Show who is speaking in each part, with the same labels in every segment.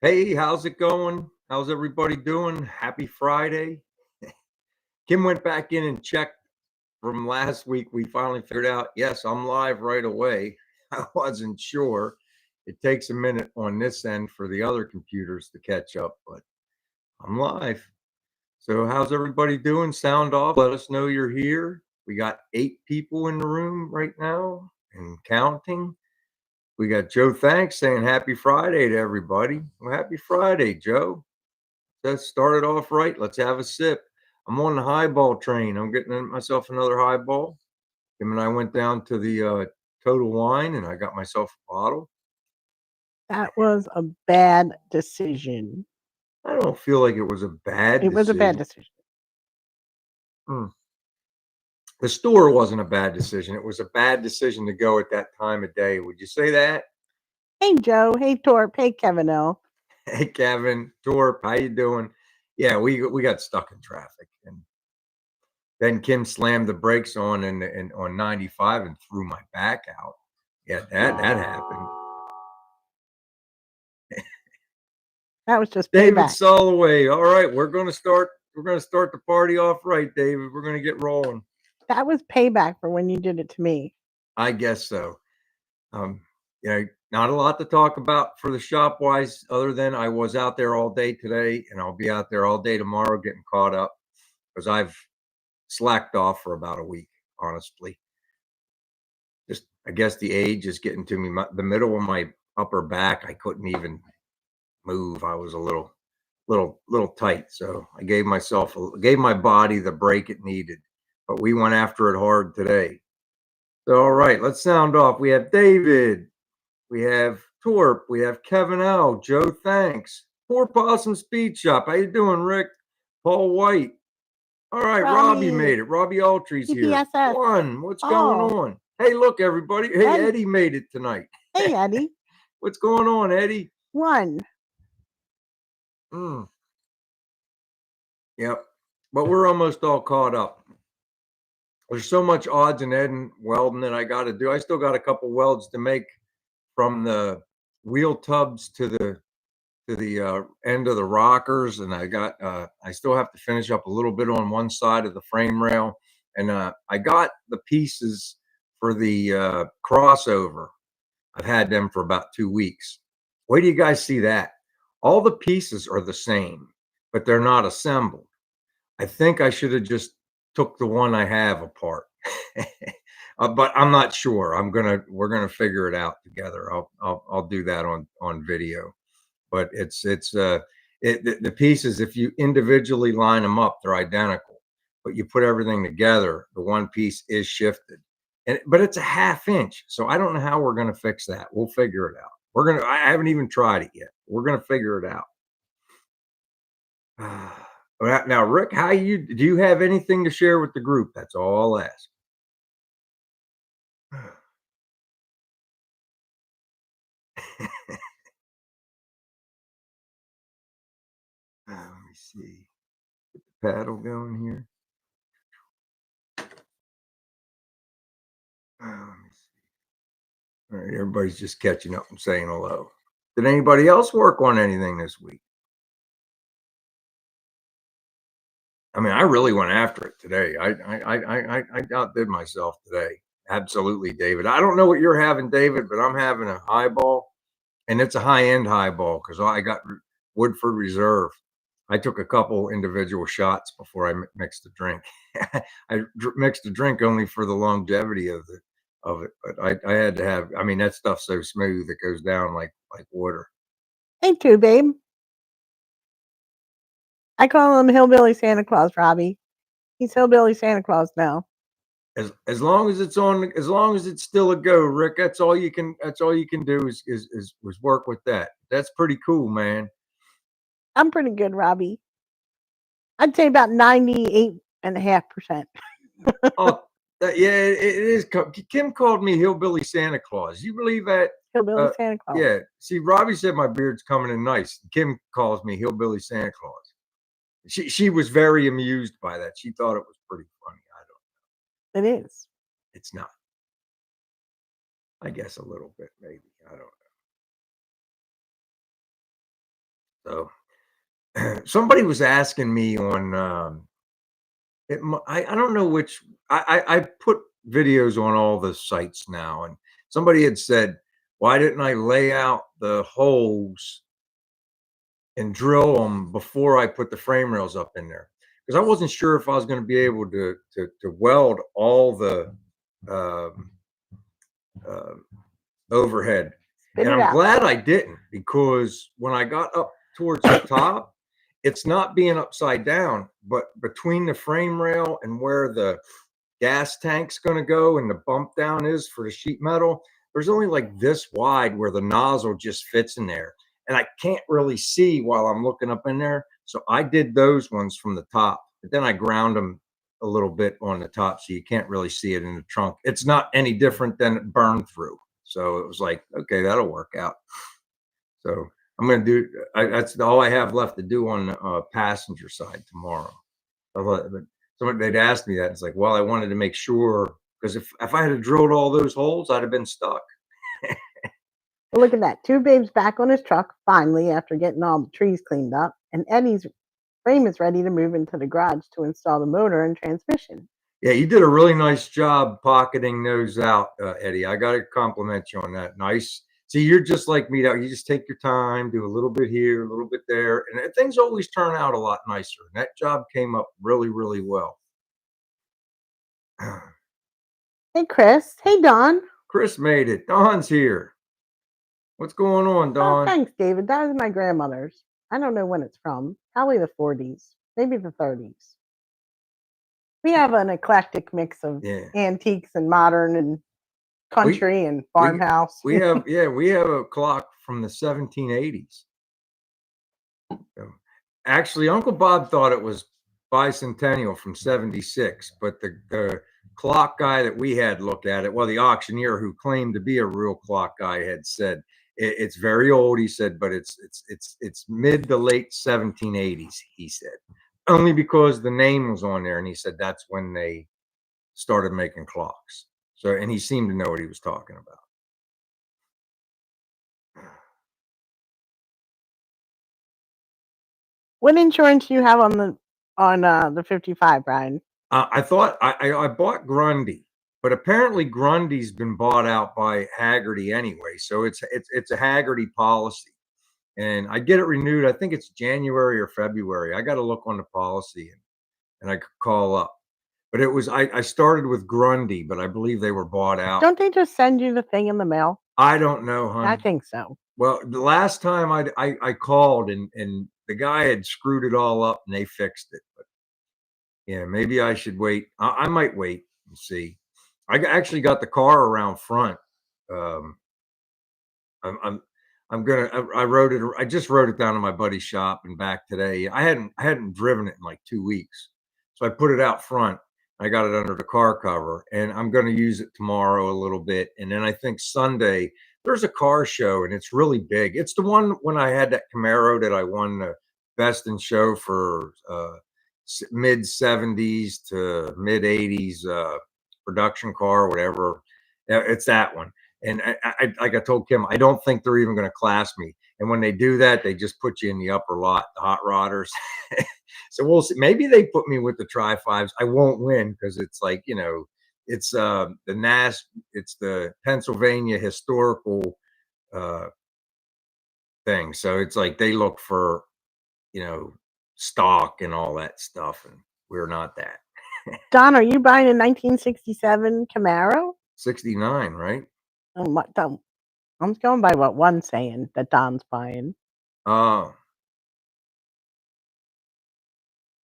Speaker 1: Hey, how's it going? How's everybody doing? Happy Friday. Kim went back in and checked from last week. We finally figured out, yes, I'm live right away. I wasn't sure. It takes a minute on this end for the other computers to catch up, but I'm live. So, how's everybody doing? Sound off. Let us know you're here. We got 8 people in the room right now and counting. We got Joe Thanks saying happy Friday to everybody. Well, happy Friday, Joe. Let's start it off right. Let's have a sip. I'm on the highball train. I'm getting myself another highball. Him and I went down to the Total Wine and I got myself a bottle.
Speaker 2: That was a bad decision.
Speaker 1: I don't feel like it was a bad
Speaker 2: It was a bad
Speaker 1: decision.
Speaker 2: decision.
Speaker 1: The store wasn't a bad decision. It was a bad decision to go at that time of day. Would you say that?
Speaker 2: Hey, Joe. Hey, Torp. Hey, Kevin O.
Speaker 1: Hey, Kevin, Torp, how you doing? Yeah, we got stuck in traffic, and then Kim slammed the brakes on and on 95 and threw my back out. Yeah, that happened.
Speaker 2: That was just
Speaker 1: David
Speaker 2: payback.
Speaker 1: Soloway. All right, we're gonna start the party off right, David. We're gonna get rolling.
Speaker 2: That was payback for when you did it to me.
Speaker 1: I guess so. Um, not a lot to talk about for the shop wise, other than I was out there all day today, and I'll be out there all day tomorrow getting caught up because I've slacked off for about a week, honestly. Just I guess the age is getting to me. The middle of my upper back, I couldn't even move. I was a little tight. So I gave my body the break it needed. But we went after it hard today. So all right, let's sound off. We have David, we have Torp, we have Kevin L, Joe Thanks, Poor Possum Speed Shop. How you doing, Rick? Paul White. All right, Robbie made it. Robbie Altry's here.
Speaker 2: PPSS.
Speaker 1: One. What's going on? Hey, look, everybody. Hey, Eddie made it tonight.
Speaker 2: Hey, Eddie.
Speaker 1: What's going on, Eddie?
Speaker 2: 1.
Speaker 1: Yep. But we're almost all caught up. There's so much odds and ends and welding that I got to do. I still got a couple welds to make from the wheel tubs to the end of the rockers, and I still have to finish up a little bit on one side of the frame rail, and I got the pieces for the crossover. I've had them for about 2 weeks. Wait do you guys see that? All the pieces are the same, but they're not assembled. I think I should have just took the one I have apart. But I'm not sure. We're gonna figure it out together. I'll do that on video. But the pieces, if you individually line them up, they're identical. But you put everything together, the one piece is shifted. But it's a half inch. So I don't know how we're gonna fix that. We'll figure it out. I haven't even tried it yet. We're gonna figure it out. Now, Rick, do you have anything to share with the group? That's all I'll ask. Let me see. Get the paddle going here. Let me see. All right, everybody's just catching up and saying hello. Did anybody else work on anything this week? I mean, I really went after it today. I outdid myself today. Absolutely, David. I don't know what you're having, David, but I'm having a highball, and it's a high-end highball because I got Woodford Reserve. I took a couple individual shots before I mixed the drink. I mixed the drink only for the longevity of it, but I had to have. I mean, that stuff's so smooth it goes down like water.
Speaker 2: Hey, too, babe. I call him Hillbilly Santa Claus, Robbie. He's Hillbilly Santa Claus now.
Speaker 1: As long as it's still a go, Rick. That's all you can do is work with that. That's pretty cool, man.
Speaker 2: I'm pretty good, Robbie. I'd say about 98.5%.
Speaker 1: Oh, yeah, it is. Kim called me Hillbilly Santa Claus. You believe that?
Speaker 2: Hillbilly Santa Claus.
Speaker 1: Yeah. See, Robbie said my beard's coming in nice. Kim calls me Hillbilly Santa Claus. She was very amused by that. She thought it was pretty funny. I
Speaker 2: don't know. It is.
Speaker 1: It's not. I guess a little bit, maybe. I don't know. So somebody was asking me on I don't know which I put videos on all the sites now, and somebody had said, why didn't I lay out the holes and drill them before I put the frame rails up in there? Because I wasn't sure if I was going to be able to weld all the um, uh, overhead.
Speaker 2: Spit
Speaker 1: And
Speaker 2: it
Speaker 1: I'm
Speaker 2: out.
Speaker 1: glad I didn't, because when I got up towards the top, it's not being upside down, but between the frame rail and where the gas tank's going to go and the bump down is for the sheet metal, there's only like this wide where the nozzle just fits in there. And I can't really see while I'm looking up in there. So I did those ones from the top, but then I ground them a little bit on the top so you can't really see it in the trunk. It's not any different than burn through. So it was like, okay, that'll work out. So I'm going to do, that's all I have left to do on the passenger side tomorrow. But somebody, they'd asked me that. It's like, well, I wanted to make sure, because if I had drilled all those holes, I'd have been stuck.
Speaker 2: Well, look at that. Two babes back on his truck, finally, after getting all the trees cleaned up. And Eddie's frame is ready to move into the garage to install the motor and transmission.
Speaker 1: Yeah, you did a really nice job pocketing those out, Eddie. I got to compliment you on that. Nice. See, you're just like me. You just take your time, do a little bit here, a little bit there, and things always turn out a lot nicer. And that job came up really, really well.
Speaker 2: Hey, Chris. Hey, Don.
Speaker 1: Chris made it. Don's here. What's going on,
Speaker 2: Oh,
Speaker 1: Don?
Speaker 2: thanks, David. That is my grandmother's. I don't know when it's from. Probably the 40s, maybe the 30s. We have an eclectic mix of
Speaker 1: Yeah.
Speaker 2: antiques and modern and country and farmhouse.
Speaker 1: We have a clock from the 1780s. Actually, Uncle Bob thought it was bicentennial from 76, but the clock guy that we had look at it, well, the auctioneer who claimed to be a real clock guy had said it's very old. He said, but it's mid to late 1780s. He said, only because the name was on there, and he said that's when they started making clocks. So, and he seemed to know what he was talking about.
Speaker 2: What insurance do you have on the 55, Brian?
Speaker 1: I thought I bought Grundy, but apparently Grundy's been bought out by Haggerty anyway. So it's a Haggerty policy, and I get it renewed. I think it's January or February. I got to look on the policy, and I could call up. But it was I started with Grundy, but I believe they were bought out.
Speaker 2: Don't they just send you the thing in the mail?
Speaker 1: I don't know, hon.
Speaker 2: I think so.
Speaker 1: Well, the last time I called, and the guy had screwed it all up, and they fixed it. But yeah, maybe I should wait. I might wait and see. Actually got the car around front. Um, I'm gonna. I wrote it. I just wrote it down in my buddy's shop and back today. I hadn't driven it in like 2 weeks, so I put it out front. I got it under the car cover, and I'm going to use it tomorrow a little bit, and then I think Sunday there's a car show, and it's really big. It's the one when I had that Camaro that I won the best in show for mid 70s to mid 80s production car, whatever. It's that one. And like I told Kim, I don't think they're even going to class me. And when they do that, they just put you in the upper lot, the hot rodders. So we'll see. Maybe they put me with the Tri-5s. I won't win because it's like, it's it's the Pennsylvania historical thing. So it's like they look for, stock and all that stuff, and we're not that.
Speaker 2: Don, are you buying a 1967 Camaro?
Speaker 1: 69, right?
Speaker 2: I'm going by what one's saying that Don's buying.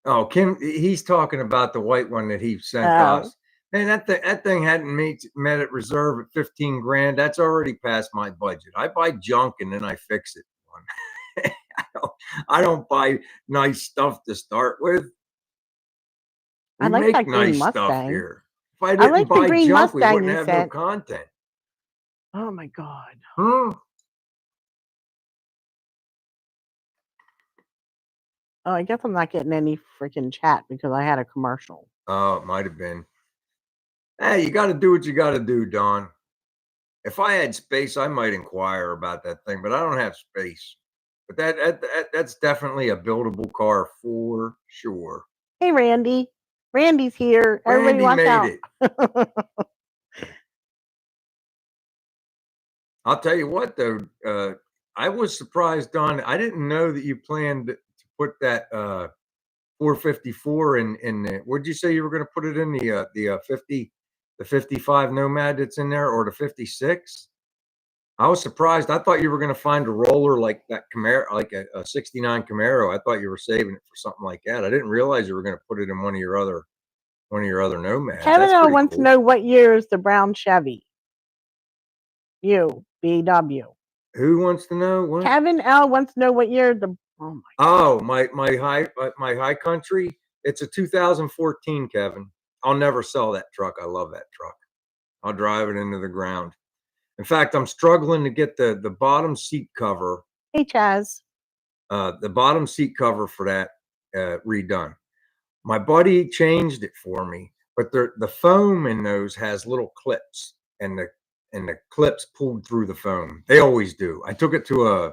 Speaker 1: Oh, Kim, he's talking about the white one that he sent us. Man, that thing hadn't met at reserve at 15 grand. That's already past my budget. I buy junk and then I fix it. I don't buy nice stuff to start with. We
Speaker 2: I like
Speaker 1: make
Speaker 2: that green
Speaker 1: nice stuff
Speaker 2: Mustang.
Speaker 1: here. If I didn't
Speaker 2: like the
Speaker 1: buy
Speaker 2: green
Speaker 1: junk, we
Speaker 2: Mustang
Speaker 1: wouldn't
Speaker 2: you
Speaker 1: have no
Speaker 2: sent.
Speaker 1: content.
Speaker 2: Oh my God.
Speaker 1: Hmm.
Speaker 2: Oh, I guess I'm not getting any freaking chat because I had a commercial.
Speaker 1: Oh, it might have been. Hey, you got to do what you got to do, Don. If I had space, I might inquire about that thing, but I don't have space. But that's definitely a buildable car for sure.
Speaker 2: Hey, Randy. Randy's here. Everybody
Speaker 1: Randy
Speaker 2: watch
Speaker 1: made
Speaker 2: out.
Speaker 1: it. I'll tell you what, though, I was surprised, Don. I didn't know that you planned to put that 454 in the. What'd you say you were going to put it in the 50, the 55 Nomad that's in there, or the 56? I was surprised. I thought you were going to find a roller like that Camaro, like a 69 Camaro. I thought you were saving it for something like that. I didn't realize you were going to put it in one of your other Nomads.
Speaker 2: Kevin
Speaker 1: That's
Speaker 2: L
Speaker 1: pretty
Speaker 2: wants to
Speaker 1: cool.
Speaker 2: know what year is the brown Chevy. BW.
Speaker 1: Who wants to know what?
Speaker 2: Kevin L wants to know what year the.
Speaker 1: Oh my high country. It's a 2014, Kevin. I'll never sell that truck. I love that truck. I'll drive it into the ground. In fact, I'm struggling to get the bottom seat cover.
Speaker 2: Hey, Chaz.
Speaker 1: The bottom seat cover for that redone. My buddy changed it for me, but the foam in those has little clips, and the clips pulled through the foam. They always do. I took it to a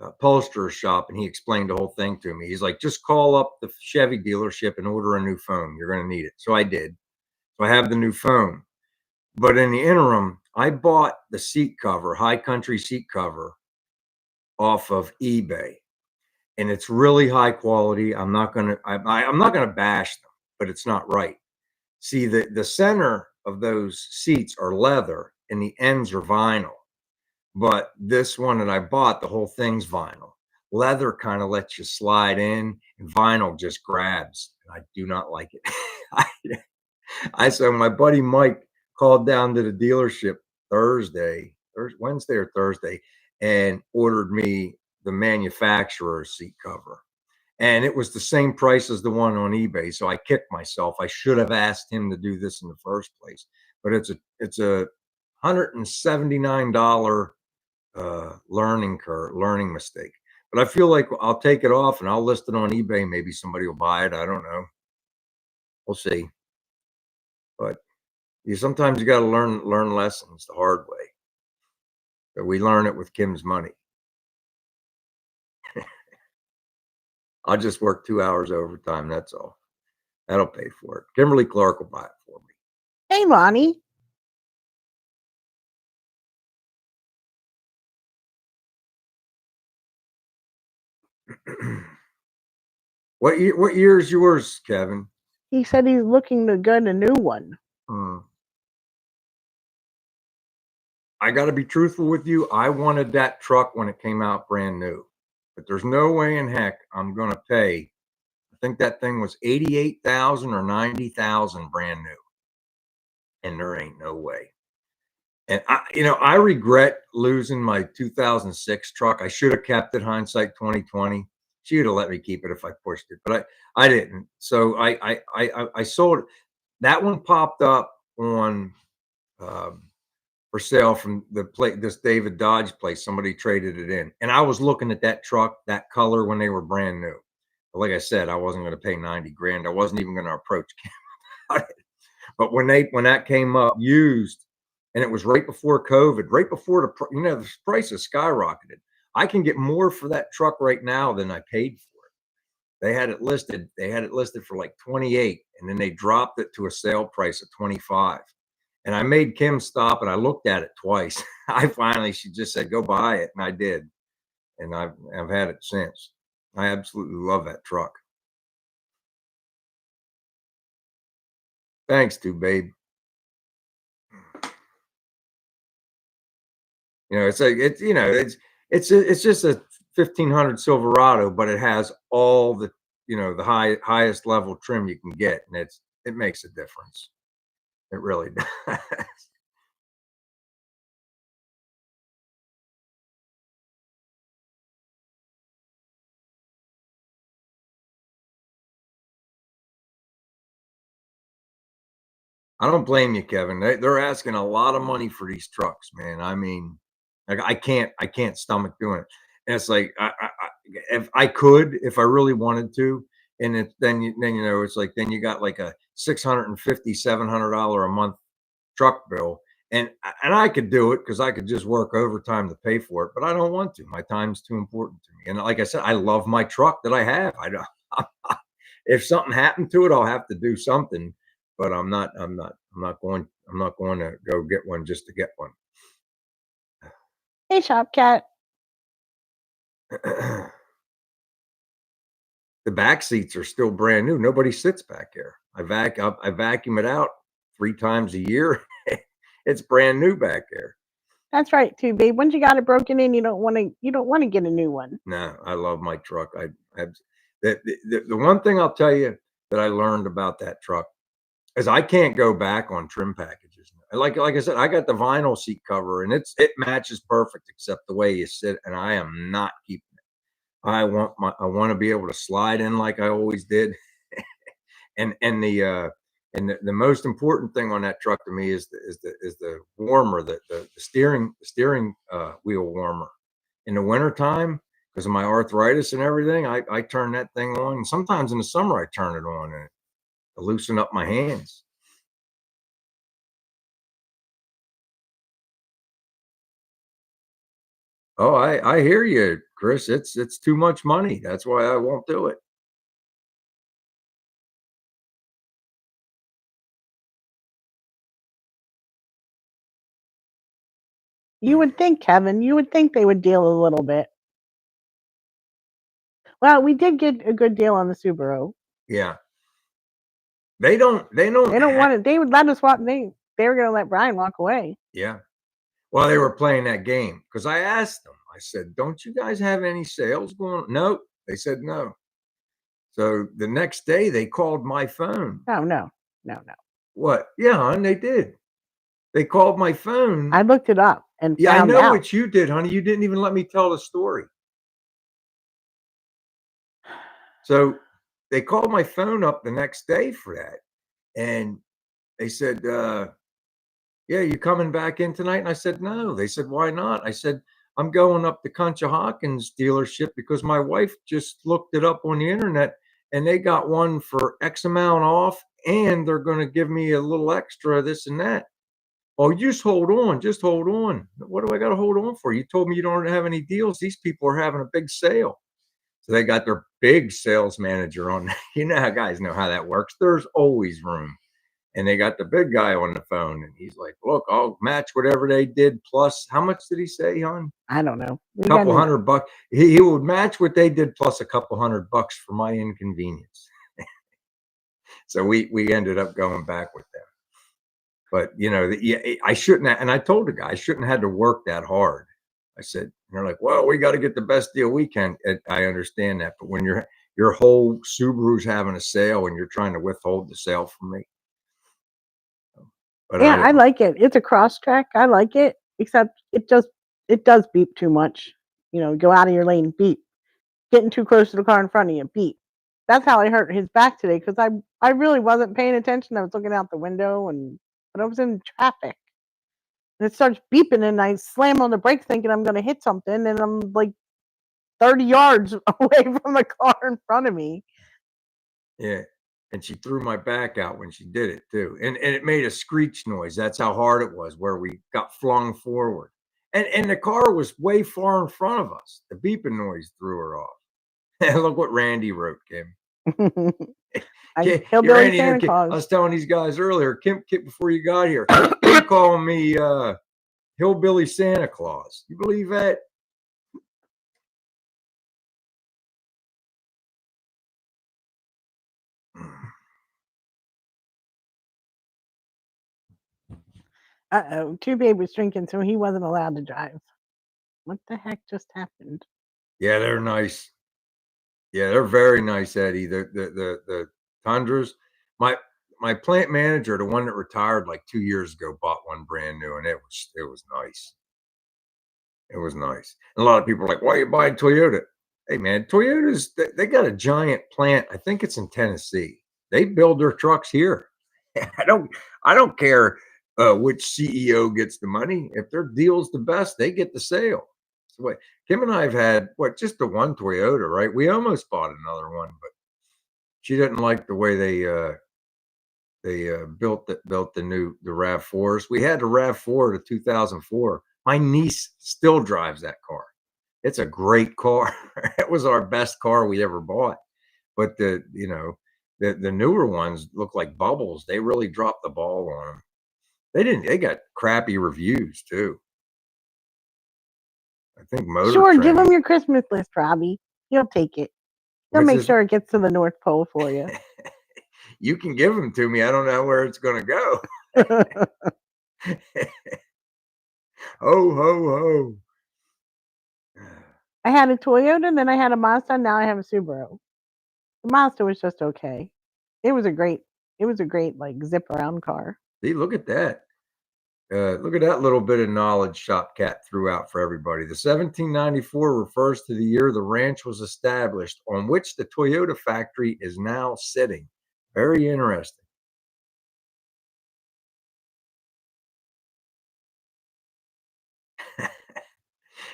Speaker 1: upholsterer shop, and he explained the whole thing to me. He's like, just call up the Chevy dealership and order a new foam. You're going to need it. So I did. So I have the new foam. But in the interim, I bought the seat cover, high country seat cover, off of eBay, and it's really high quality. I'm not gonna bash them, but it's not right. See, the center of those seats are leather and the ends are vinyl. But this one that I bought, the whole thing's vinyl. Leather kind of lets you slide in, and vinyl just grabs. And I do not like it. So my buddy Mike called down to the dealership Wednesday or Thursday, and ordered me the manufacturer's seat cover. And it was the same price as the one on eBay. So I kicked myself. I should have asked him to do this in the first place. But it's a $179 learning mistake. But I feel like I'll take it off and I'll list it on eBay. Maybe somebody will buy it. I don't know. We'll see. But sometimes you got to learn lessons the hard way. But we learn it with Kim's money. I'll just work 2 hours overtime. That's all. That'll pay for it. Kimberly Clark will buy it for me.
Speaker 2: Hey, Lonnie.
Speaker 1: What year is yours, Kevin?
Speaker 2: He said he's looking to get a new one.
Speaker 1: I got to be truthful with you. I wanted that truck when it came out brand new, but there's no way in heck I'm going to pay. I think that thing was 88,000 or 90,000 brand new, and there ain't no way. And I regret losing my 2006 truck. I should have kept it. Hindsight 2020. She would have let me keep it if I pushed it, but I didn't. So I sold it. That one popped up on for sale from this David Dodge place. Somebody traded it in, and I was looking at that truck, that color, when they were brand new. But like I said, I wasn't going to pay 90 grand. I wasn't even going to approach Kim about it. But when that came up used, and it was right before COVID, right before the prices skyrocketed. I can get more for that truck right now than I paid for it. They had it listed for like 28, and then they dropped it to a sale price of 25. And I made Kim stop, and I looked at it twice. She just said, go buy it. And I did. And I've had it since. I absolutely love that truck. Thanks, babe. It's just a 1500 Silverado, but it has all the highest level trim you can get, and it makes a difference. It really does. I don't blame you, Kevin. They're asking a lot of money for these trucks, man. I mean, like I can't stomach doing it. And it's like if I could, if I really wanted to, and then it's like then you got like a $650, $700 a month truck bill, and I could do it because I could just work overtime to pay for it, but I don't want to. My time's too important to me. And like I said, I love my truck that I have. I don't. If something happened to it, I'll have to do something. But I'm not going to go get one just to get one.
Speaker 2: Hey, Shop Cat.
Speaker 1: The back seats are still brand new. Nobody sits back there. I vacuum it out 3 times a year. It's brand new back there.
Speaker 2: That's right, too, babe. Once you got it broken in, you don't want to get a new one.
Speaker 1: No, I love my truck. The one thing I'll tell you that I learned about that truck is I can't go back on trim packages. Like I said, I got the vinyl seat cover and it matches perfect except the way you sit, and I am not keeping it. I want to be able to slide in like I always did. and the most important thing on that truck to me is the warmer, the steering wheel warmer. In the wintertime, because of my arthritis and everything, I turn that thing on. And sometimes in the summer I turn it on and to loosen up my hands. Oh, I hear you, Chris. It's too much money. That's why I won't do it.
Speaker 2: You would think, Kevin, you would think they would deal a little bit. Well, we did get a good deal on the Subaru.
Speaker 1: Yeah. They don't
Speaker 2: want it. They would let us walk. They were going to let Brian walk away.
Speaker 1: Yeah. Well, they were playing that game because I asked them. I said, "Don't you guys have any sales going on?" Nope. They said no. So the next day they called my phone.
Speaker 2: Oh, no.
Speaker 1: What? Yeah, hon, they did. They called my phone.
Speaker 2: I looked it up and
Speaker 1: Yeah, I
Speaker 2: found
Speaker 1: know
Speaker 2: out.
Speaker 1: what you did, honey. You didn't even let me tell the story. So they called my phone up the next day for that. And they said, yeah, you coming back in tonight? And I said, no. They said, why not? I said, I'm going up to Conshohockins dealership because my wife just looked it up on the internet and they got one for X amount off and they're going to give me a little extra, this and that. Oh, just hold on. Just hold on. What do I got to hold on for? You told me you don't have any deals. These people are having a big sale. So they got their big sales manager on. You know how guys know how that works. There's always room. And they got the big guy on the phone, and he's like, "Look, I'll match whatever they did plus." How much did he say, hon?
Speaker 2: I don't know.
Speaker 1: A couple $100. He would match what they did plus a couple $100 for my inconvenience. So we ended up going back with them. But I shouldn't have, and I told the guy I shouldn't have had to work that hard. I said, and they're like, "Well, we got to get the best deal we can." And I understand that, but when your whole Subaru's having a sale and you're trying to withhold the sale from me.
Speaker 2: But yeah, I like it. It's a Crosstrek. I like it, except it does beep too much. Go out of your lane, beep. Getting too close to the car in front of you, beep. That's how I hurt his back today because I really wasn't paying attention. I was looking out the window but I was in traffic. And it starts beeping and I slam on the brakes thinking I'm going to hit something and I'm like 30 yards away from the car in front of me.
Speaker 1: Yeah. And she threw my back out when she did it too. And it made a screech noise. That's how hard it was where we got flung forward. And the car was way far in front of us. The beeping noise threw her off. And look what Randy wrote, Kim.
Speaker 2: Hillbilly Santa Claus.
Speaker 1: I was telling these guys earlier, Kim, before you got here, you calling me Hillbilly Santa Claus. You believe that?
Speaker 2: Uh-oh, Two Babe was drinking, so he wasn't allowed to drive. What the heck just happened?
Speaker 1: Yeah, they're nice. Yeah, they're very nice, Eddie. The Tundras. My plant manager, the one that retired like 2 years ago, bought one brand new, and it was nice. It was nice. And a lot of people are like, "Why are you buying Toyota?" Hey, man, Toyota's they got a giant plant. I think it's in Tennessee. They build their trucks here. I don't care which CEO gets the money. If their deal's the best, they get the sale. So Kim and I have had just the one Toyota, right? We almost bought another one, but she didn't like the way They built the RAV4s. We had the RAV4 to 2004. My niece still drives that car. It's a great car. It was our best car we ever bought. But the newer ones look like bubbles. They really dropped the ball on them. They got crappy reviews too. I think Motor
Speaker 2: Sure, give
Speaker 1: Trend.
Speaker 2: him your Christmas list, Robbie. He'll take it. He'll
Speaker 1: What's
Speaker 2: make
Speaker 1: this?
Speaker 2: sure it gets to the North Pole for you.
Speaker 1: You can give them to me. I don't know where it's going to go. Ho, ho, ho.
Speaker 2: I had a Toyota, then I had a Mazda, now I have a Subaru. The Mazda was just okay. It was a great like zip around car.
Speaker 1: See, look at that. Look at that little bit of knowledge Shop Cat threw out for everybody. The 1794 refers to the year the ranch was established, on which the Toyota factory is now sitting. Very interesting.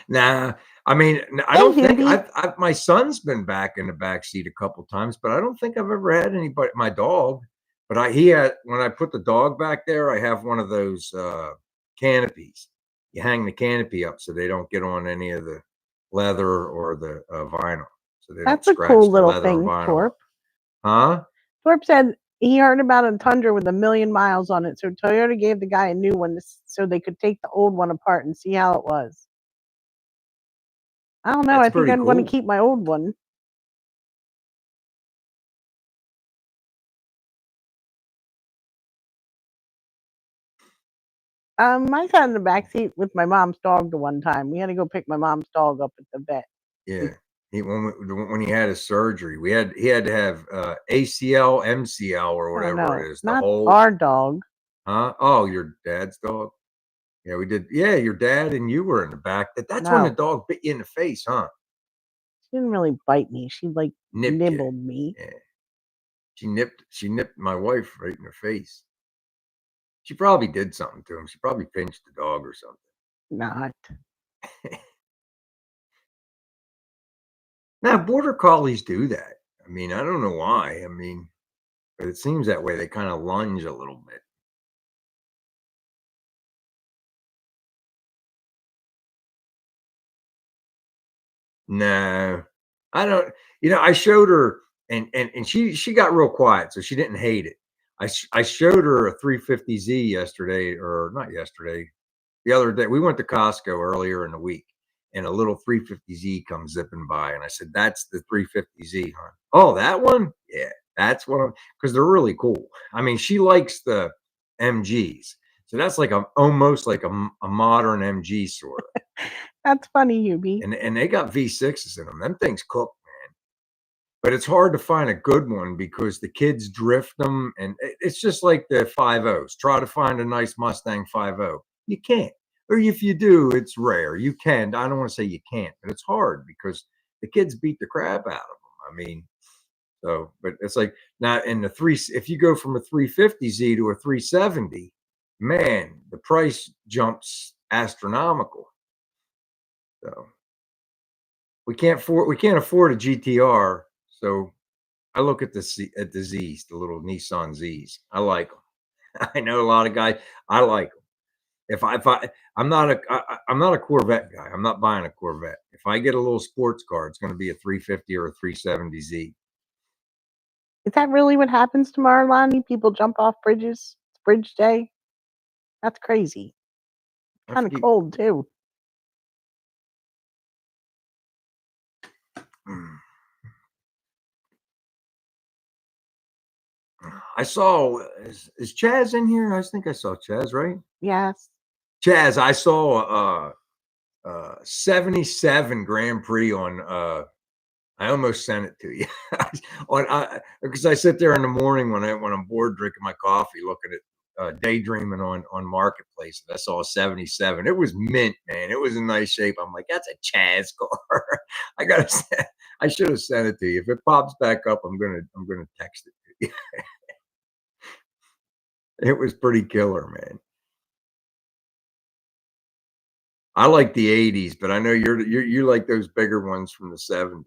Speaker 1: Nah, I mean, I
Speaker 2: Hey,
Speaker 1: don't think
Speaker 2: Hubie.
Speaker 1: my son's been back in the back seat a couple times, but I don't think I've ever had anybody. My dog, but he had when I put the dog back there, I have one of those canopies. You hang the canopy up so they don't get on any of the leather or the vinyl, so they don't
Speaker 2: That's a
Speaker 1: scratch
Speaker 2: cool
Speaker 1: the
Speaker 2: little
Speaker 1: leather or
Speaker 2: thing,
Speaker 1: vinyl
Speaker 2: Torp.
Speaker 1: up. Huh?
Speaker 2: Torp said he heard about a Tundra with 1,000,000 miles on it, so Toyota gave the guy a new one so they could take the old one apart and see how it was. I don't know.
Speaker 1: That's
Speaker 2: I think
Speaker 1: pretty
Speaker 2: I'd want to
Speaker 1: cool.
Speaker 2: keep my old one. I sat in the back seat with my mom's dog the one time. We had to go pick my mom's dog up at the vet.
Speaker 1: Yeah. When he had his surgery, he had to have ACL, MCL, or
Speaker 2: Oh
Speaker 1: whatever
Speaker 2: no,
Speaker 1: it is. The
Speaker 2: not
Speaker 1: whole
Speaker 2: our dog.
Speaker 1: Huh? Oh, your dad's dog? Yeah, we did. Yeah, your dad and you were in the back. That's when the
Speaker 2: No,
Speaker 1: dog bit you in the face, huh?
Speaker 2: she didn't really bite me. She like
Speaker 1: Nipped you.
Speaker 2: nibbled me.
Speaker 1: Yeah. She nipped my wife right in her face. She probably did something to him. She probably pinched the dog or something.
Speaker 2: Not.
Speaker 1: Now, border collies do that. I mean, I don't know why. I mean, but it seems that way. They kind of lunge a little bit. No, I don't. I showed her, and she got real quiet, so she didn't hate it. I showed her a 350Z yesterday, or not yesterday, the other day. We went to Costco earlier in the week, and a little 350Z comes zipping by, and I said, "That's the 350Z, huh?" Oh, that one? Yeah, that's one of because they're really cool. I mean, she likes the MGs, so that's like almost like a modern MG sort of.
Speaker 2: That's funny, Hubie.
Speaker 1: And they got V6s in them. Them things cook, man. But it's hard to find a good one because the kids drift them, and it's just like the 5.0s. Try to find a nice Mustang 5.0. You can't. Or if you do, it's rare. You can. I don't want to say you can't, but it's hard because the kids beat the crap out of them. I mean, so, but it's like now in the if you go from a 350Z to a 370, man, the price jumps astronomical. So we can't afford a GTR, so I look at the Z's, the little Nissan Z's. I like them. I know a lot of guys. I like them. If I'm not a Corvette guy. I'm not buying a Corvette. If I get a little sports car, it's going to be a 350 or a 370Z.
Speaker 2: Is that really what happens tomorrow, Lonnie? People jump off bridges? It's bridge day? That's crazy.
Speaker 1: I
Speaker 2: Kind of
Speaker 1: forget.
Speaker 2: cold too.
Speaker 1: I saw is Chaz in here? I think I saw Chaz, right?
Speaker 2: Yes.
Speaker 1: Chaz, I saw 77 Grand Prix on I almost sent it to you on because I sit there in the morning when I'm bored drinking my coffee, looking at daydreaming on Marketplace, and I saw a 77. It was mint, man. It was in nice shape. I'm like, that's a Chaz car. I should have sent it to you. If it pops back up, I'm gonna text it to you. It was pretty killer, man. I like the 80s, but I know you like those bigger ones from the 70s.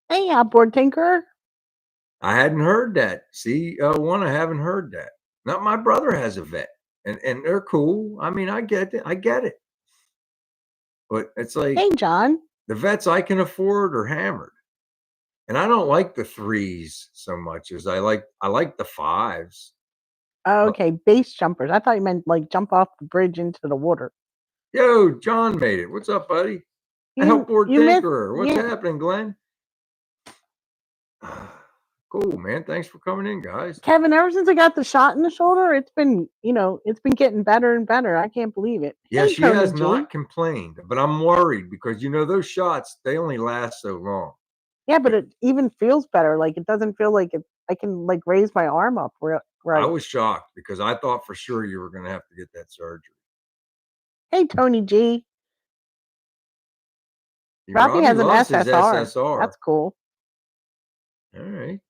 Speaker 2: Hey, outboard tinkerer.
Speaker 1: I hadn't heard that. See, one, I haven't heard that. Now my brother has a vet, and they're cool. I mean, I get it. I get it. But it's like
Speaker 2: Hey, John.
Speaker 1: the vets I can afford are hammered. And I don't like the threes so much as I like the fives.
Speaker 2: Oh,
Speaker 1: Uh,
Speaker 2: okay, base jumpers. I thought you meant like jump off the bridge into the water.
Speaker 1: Yo, John made it. What's up, buddy? Outboard
Speaker 2: You missed,
Speaker 1: Tinkerer. What's
Speaker 2: yeah,
Speaker 1: happening, Glenn? Cool, man. Thanks for coming in, guys.
Speaker 2: Kevin. Ever since I got the shot in the shoulder, it's been it's been getting better and better. I can't believe it.
Speaker 1: Yeah,
Speaker 2: Hey,
Speaker 1: she
Speaker 2: Tony
Speaker 1: has
Speaker 2: G.
Speaker 1: not complained, but I'm worried because those shots, they only last so long.
Speaker 2: Yeah, but it even feels better. Like it doesn't feel like it. I can like raise my arm up right.
Speaker 1: I was shocked because I thought for sure you were going to have to get that surgery.
Speaker 2: Hey, Tony G. Robbie
Speaker 1: Robbie
Speaker 2: has an
Speaker 1: loves his
Speaker 2: SSR.
Speaker 1: SSR.
Speaker 2: That's cool.
Speaker 1: All right.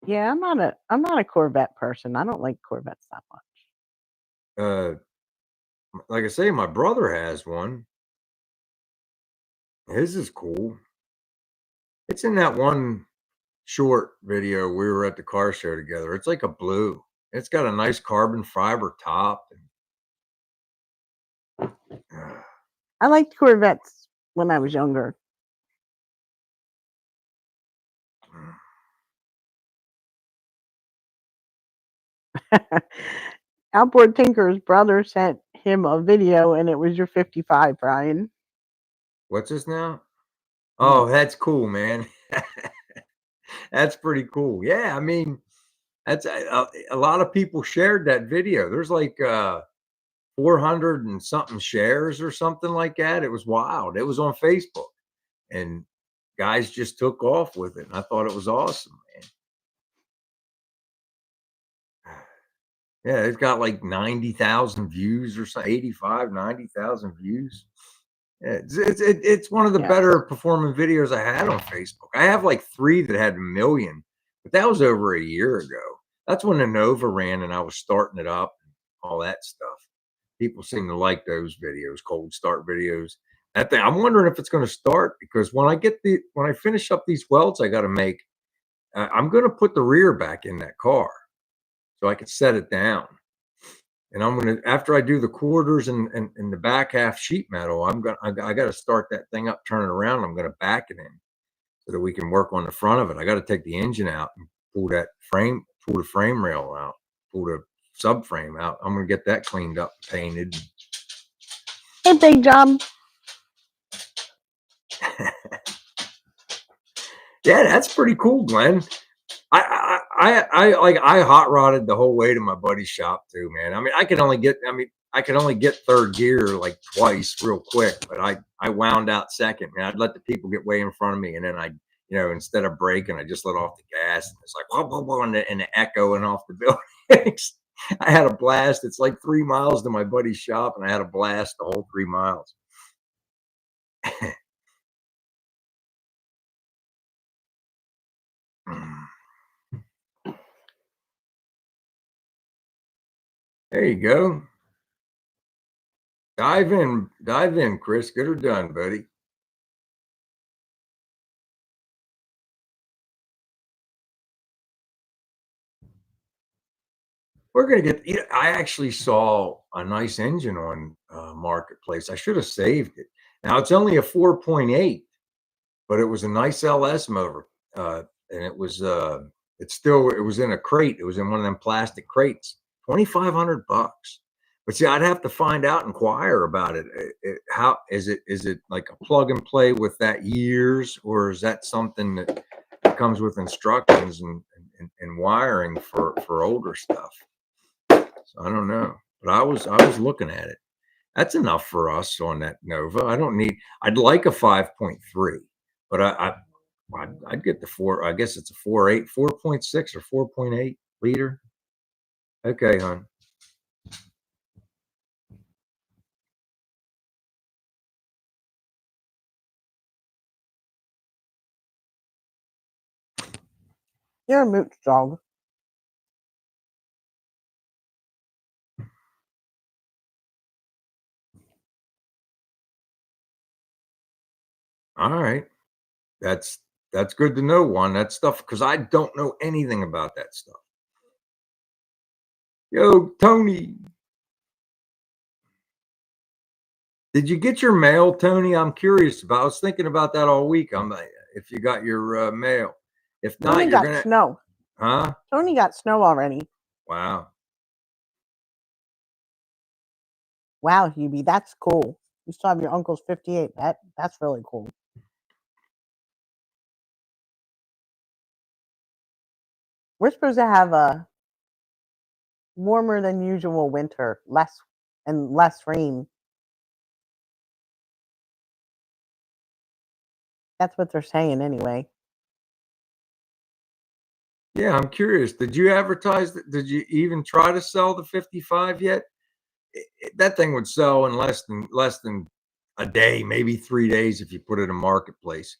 Speaker 2: Yeah, I'm not a Corvette person. I don't like Corvettes that much.
Speaker 1: Like I say, my brother has one. His is cool. It's in that one short video we were at the car show together. It's like a blue. It's got a nice carbon fiber top.
Speaker 2: I liked Corvettes when I was younger. Outboard Tinker's brother sent him a video, and it was your 55, Brian.
Speaker 1: What's this now?
Speaker 2: Yeah.
Speaker 1: Oh, that's cool, man. That's pretty cool. Yeah, I mean, that's a lot of people shared that video. There's like 400 and something shares or something like that. It was wild. It was on Facebook, and guys just took off with it. And I thought it was awesome, man. Yeah, it's got like 90,000 views or something, 85, 90,000 views. Yeah, it's one of the better performing videos I had on Facebook. I have like 3 that had a million, but that was over a year ago. That's when the Nova ran and I was starting it up and all that stuff. People seem to like those videos, cold start videos. That thing, I'm wondering if it's going to start because when I finish up these welds I got to make, I'm going to put the rear back in that car so I can set it down. And I'm gonna after I do the quarters and the back half sheet metal, I got to start that thing up, turn it around. I'm gonna back it in so that we can work on the front of it. I got to take the engine out and pull the frame rail out, pull the subframe out. I'm gonna get that cleaned up, painted.
Speaker 2: Hey, Big Job.
Speaker 1: Yeah, that's pretty cool, Glenn. I hot rodded the whole way to my buddy's shop too, man. I mean, I could only get third gear like twice real quick, but I wound out second, man. I'd let the people get way in front of me, and then instead of braking, I just let off the gas, and it's like whoa, whoa, whoa, and the echoing off the buildings. I had a blast. It's like 3 miles to my buddy's shop, and I had a blast the whole 3 miles. There you go. Dive in, Chris. Get her done, buddy. We're gonna get. I actually saw a nice engine on Marketplace. I should have saved it. Now it's only a 4.8, but it was a nice LS motor, and it was. It was in a crate. It was in one of them plastic crates. $2,500. But see, I'd have to find out, inquire about it. How is it? Is it like a plug and play with that years, or is that something that comes with instructions and wiring for older stuff? So I don't know, but I was looking at it. That's enough for us on that Nova. I'd like a 5.3, but I'd get the 4. I guess it's a 4.8, 4.6 or 4.8 liter. Okay, hon.
Speaker 2: You're a mooch dog.
Speaker 1: All right. That's That's good to know, Juan. That stuff, because I don't know anything about that stuff. Yo, Tony, did you get your mail, Tony? I'm curious about. I was thinking about that all week. If you got your mail. If not,
Speaker 2: Tony
Speaker 1: you're
Speaker 2: got
Speaker 1: gonna,
Speaker 2: snow.
Speaker 1: huh?
Speaker 2: Tony got snow already.
Speaker 1: Wow.
Speaker 2: Wow, Hubie, that's cool. You still have your uncle's 58. That's really cool. We're supposed to have a warmer than usual winter, less rain. That's what they're saying anyway.
Speaker 1: Yeah, I'm curious. Did you advertise that? Did you even try to sell the 55 yet? That thing would sell in less than a day, maybe 3 days if you put it in marketplace.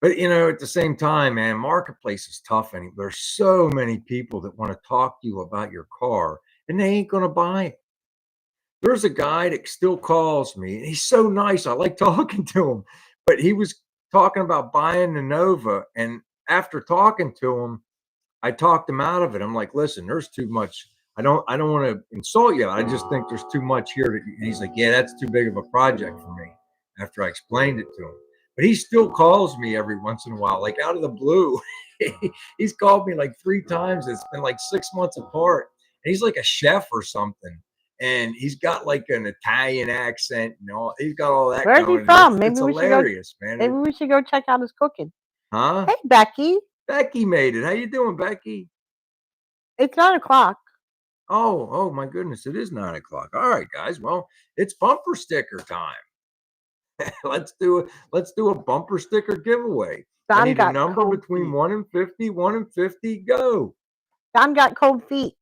Speaker 1: But at the same time, man, marketplace is tough. And there's so many people that want to talk to you about your car, and they ain't gonna buy it. There's a guy that still calls me, and he's so nice. I like talking to him, but he was talking about buying the Nova, and after talking to him, I talked him out of it. I'm like, listen, there's too much. I don't want to insult you. I just think there's too much here. And he's like, yeah, that's too big of a project for me. After I explained it to him, but he still calls me every once in a while, like out of the blue. He's called me like 3 times. It's been like 6 months apart. And he's like a chef or something. And he's got like an Italian accent and all. He's got all that
Speaker 2: Where's he
Speaker 1: going.
Speaker 2: from?
Speaker 1: It's hilarious, man.
Speaker 2: Maybe we should go check out his cooking.
Speaker 1: Huh?
Speaker 2: Hey, Becky.
Speaker 1: Becky made it. How you doing, Becky?
Speaker 2: It's 9:00.
Speaker 1: Oh my goodness, it is 9 o'clock. All right, guys. Well, it's bumper sticker time. Let's do a bumper sticker giveaway. I
Speaker 2: Don
Speaker 1: need a
Speaker 2: got
Speaker 1: number
Speaker 2: cold
Speaker 1: between
Speaker 2: feet.
Speaker 1: 1 and 50. 1 and 50, go.
Speaker 2: Don got cold feet.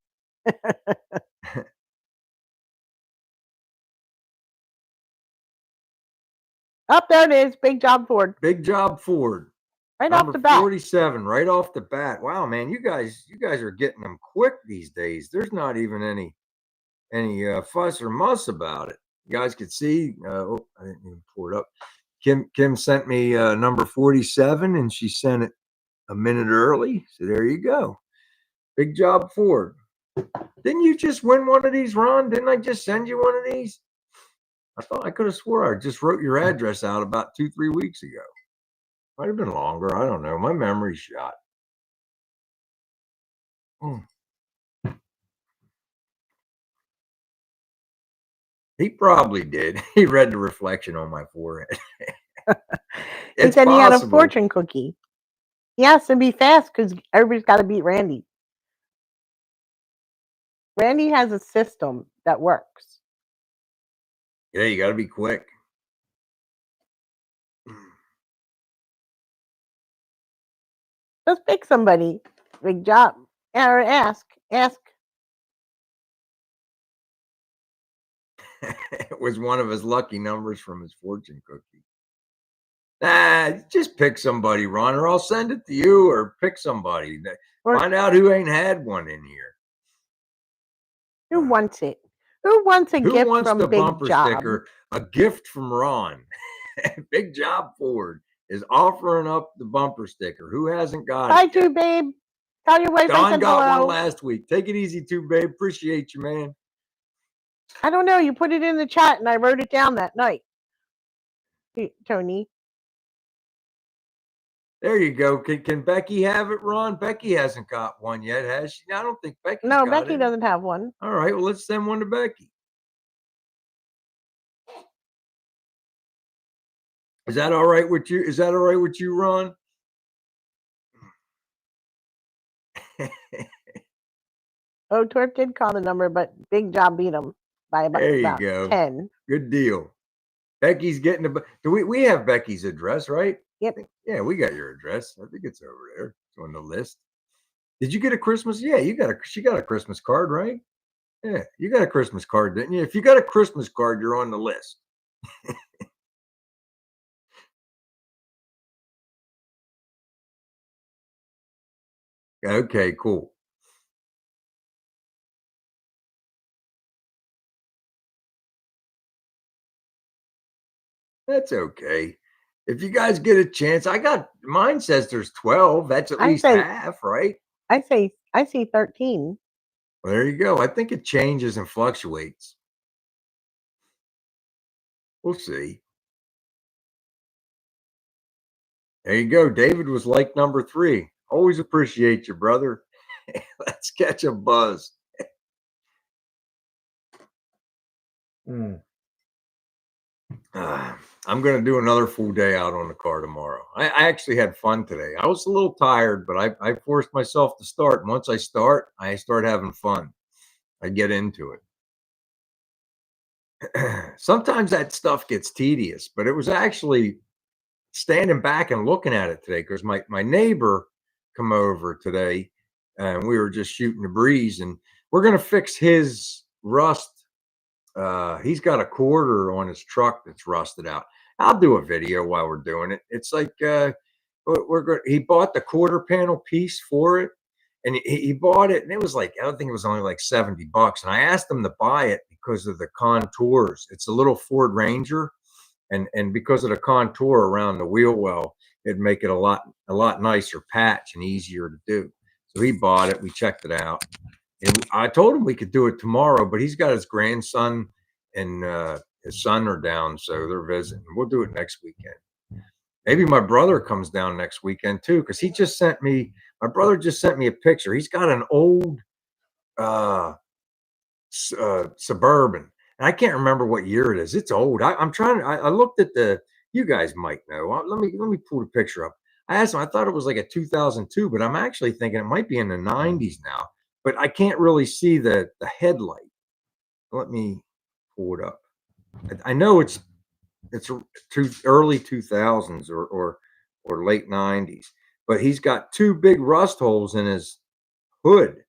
Speaker 2: Up there it is. Big job, Ford.
Speaker 1: Big job, Ford.
Speaker 2: Right
Speaker 1: Number
Speaker 2: off the bat.
Speaker 1: 47, right off the bat. Wow, man, you guys are getting them quick these days. There's not even any fuss or muss about it. You guys could see. I didn't even pour it up. Kim sent me number 47, and she sent it a minute early. So there you go. Big job, Ford. Didn't you just win one of these, Ron? Didn't I just send you one of these? I thought I could have swore I just wrote your address out about 2-3 weeks ago. Might have been longer. I don't know. My memory's shot. Mm. He probably did. He read the reflection on my forehead.
Speaker 2: He said
Speaker 1: Possible.
Speaker 2: he had a fortune cookie. He has to be fast because everybody's got to beat Randy. Randy has a system that works.
Speaker 1: Yeah, you got to be quick.
Speaker 2: Just pick somebody. Big job. Or ask.
Speaker 1: It was one of his lucky numbers from his fortune cookie. Just pick somebody, Ron, or I'll send it to you, or pick somebody. Find out who ain't had one in here.
Speaker 2: Who wants it? Who wants a gift
Speaker 1: wants
Speaker 2: from
Speaker 1: the
Speaker 2: Big
Speaker 1: bumper
Speaker 2: Job?
Speaker 1: sticker? A gift from Ron. Big Job Ford is offering up the bumper sticker. Who hasn't got
Speaker 2: Hi,
Speaker 1: it?
Speaker 2: Two Babe. Tell your wife I
Speaker 1: Don
Speaker 2: said
Speaker 1: got
Speaker 2: hello.
Speaker 1: one last week. Take it easy, Two Babe. Appreciate you, man.
Speaker 2: I don't know. You put it in the chat and I wrote it down that night. Tony.
Speaker 1: There you go. Can Becky have it, Ron? Becky hasn't got one yet, has she? I don't think Becky's
Speaker 2: No,
Speaker 1: got
Speaker 2: Becky
Speaker 1: it.
Speaker 2: doesn't have one.
Speaker 1: All right, well, let's send one to Becky. Is that all right with you? Is that all right with you, Ron?
Speaker 2: Oh, Twerp did call the number, but Big Job beat him by about 10.
Speaker 1: Good deal. Becky's getting the. Do we have Becky's address, right?
Speaker 2: Yep.
Speaker 1: Yeah, we got your address. I think it's over there. It's on the list. Did you get a Christmas? Yeah, she got a Christmas card, right? Yeah, you got a Christmas card, didn't you? If you got a Christmas card, you're on the list. Okay, cool. That's okay. If you guys get a chance, mine says there's 12. That's at least half, right?
Speaker 2: I see 13.
Speaker 1: Well, there you go. I think it changes and fluctuates. We'll see. There you go. David was like number 3. Always appreciate you, brother. Let's catch a buzz. I'm going to do another full day out on the car tomorrow. I actually had fun today. I was a little tired, but I forced myself to start. And once I start having fun. I get into it. Sometimes that stuff gets tedious, but it was actually standing back and looking at it today because my neighbor come over today and we were just shooting the breeze, and we're going to fix his rust. He's got a quarter on his truck that's rusted out. I'll do a video while we're doing it. It's like he bought the quarter panel piece for it, and he bought it, and it was like, I don't think it was only like $70. And I asked him to buy it because of the contours. It's a little Ford Ranger, and because of the contour around the wheel well, it'd make it a lot nicer patch and easier to do. So he bought it. We checked it out. And I told him we could do it tomorrow, but he's got his grandson and his son are down, so they're visiting. We'll do it next weekend. Maybe my brother comes down next weekend too, because my brother just sent me a picture. He's got an old Suburban. And I can't remember what year it is. It's old. I looked at you guys might know. Let me pull the picture up. I asked him, I thought it was like a 2002, but I'm actually thinking it might be in the 90s now. But I can't really see the headlight. Let me pull it up. I know it's early 2000s or late 90s, but he's got 2 big rust holes in his hood.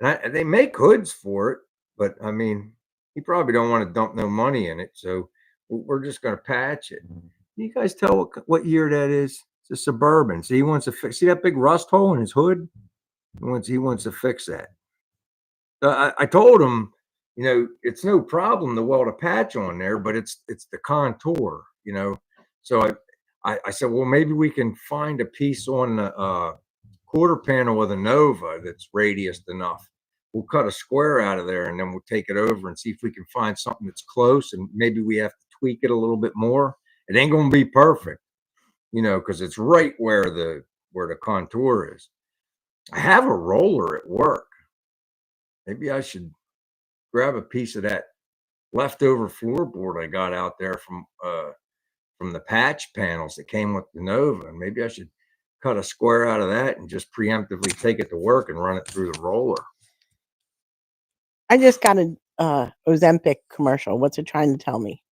Speaker 1: And they make hoods for it, but I mean, he probably don't want to dump no money in it, so we're just going to patch it. Can you guys tell what year that is? It's a Suburban. So he wants to fix. See that big rust hole in his hood? He wants to fix that. I told him, it's no problem to weld a patch on there, but it's the contour, So I said, well, maybe we can find a piece on the quarter panel with a Nova that's radiused enough. We'll cut a square out of there, and then we'll take it over and see if we can find something that's close, and maybe we have to tweak it a little bit more. It ain't going to be perfect, because it's right where the contour is. I have a roller at work. Maybe I should grab a piece of that leftover floorboard I got out there from the patch panels that came with the Nova. And maybe I should cut a square out of that and just preemptively take it to work and run it through the roller.
Speaker 2: I just got a Ozempic commercial. What's it trying to tell me?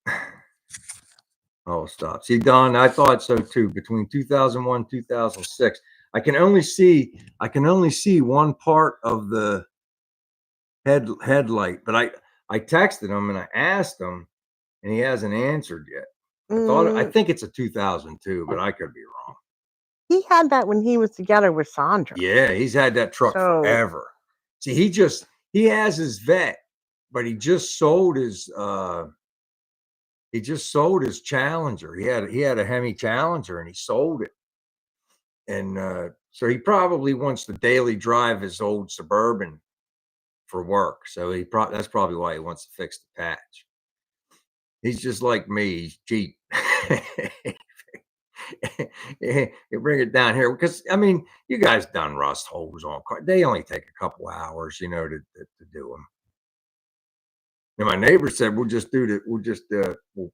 Speaker 1: Oh, stop. See, Don, I thought so too. Between 2001, 2006, I can only see one part of the headlight, but I texted him and I asked him, and he hasn't answered yet. I think it's a 2002, but I could be wrong.
Speaker 2: He had that when he was together with Sandra.
Speaker 1: Yeah, he's had that truck forever. See, he has his vet, but he just sold his Challenger. He had a Hemi Challenger and he sold it. And so he probably wants to daily drive his old Suburban for work. So that's probably why he wants to fix the patch. He's just like me. He's cheap. You bring it down here because I mean, you guys done rust holes on cars. They only take a couple hours, to do them. And my neighbor said, we'll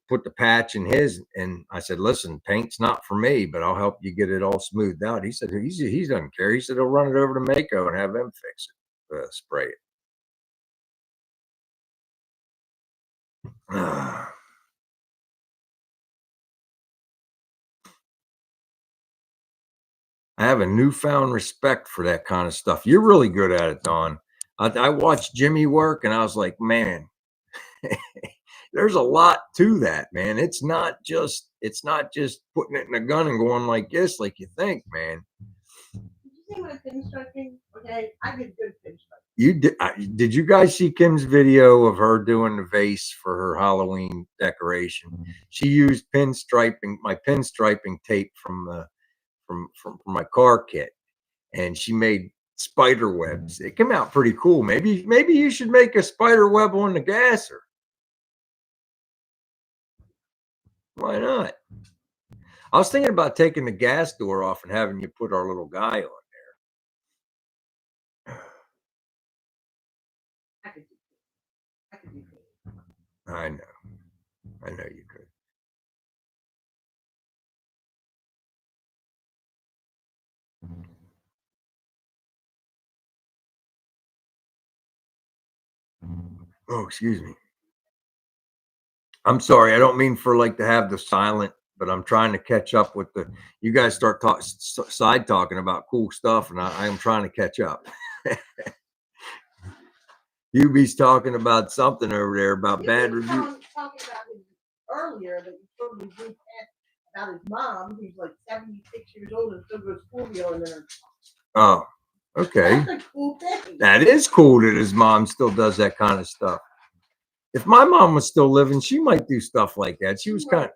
Speaker 1: put the patch in his. And I said, listen, paint's not for me, but I'll help you get it all smoothed out. He said, he doesn't care. He said, he'll run it over to Mako and have them fix it, spray it. I have a newfound respect for that kind of stuff. You're really good at it, Don. I watched Jimmy work and I was like, man, there's a lot to that, man. It's not just putting it in a gun and going like this, like you think, man.
Speaker 2: Did you see my pinstriping? Okay, I did good pinstriping.
Speaker 1: Did you guys see Kim's video of her doing the vase for her Halloween decoration? She used my pinstriping tape from my car kit, and she made spider webs. It came out pretty cool. Maybe you should make a spider web on the gasser. Why not? I was thinking about taking the gas door off and having you put our little guy on there. I know. I know you could. Oh, excuse me. I'm sorry. I don't mean for like to have the silent, but I'm trying to catch up with you guys start side talking about cool stuff, and I am trying to catch up. UB's talking about something over there about bad reviews.
Speaker 2: Talking about his earlier that you told me about his mom, who's like 76 years old and still goes school together.
Speaker 1: Oh, okay.
Speaker 2: That's a cool thing.
Speaker 1: That is cool that his mom still does that kind of stuff. If my mom was still living, she might do stuff like that. She was kind of.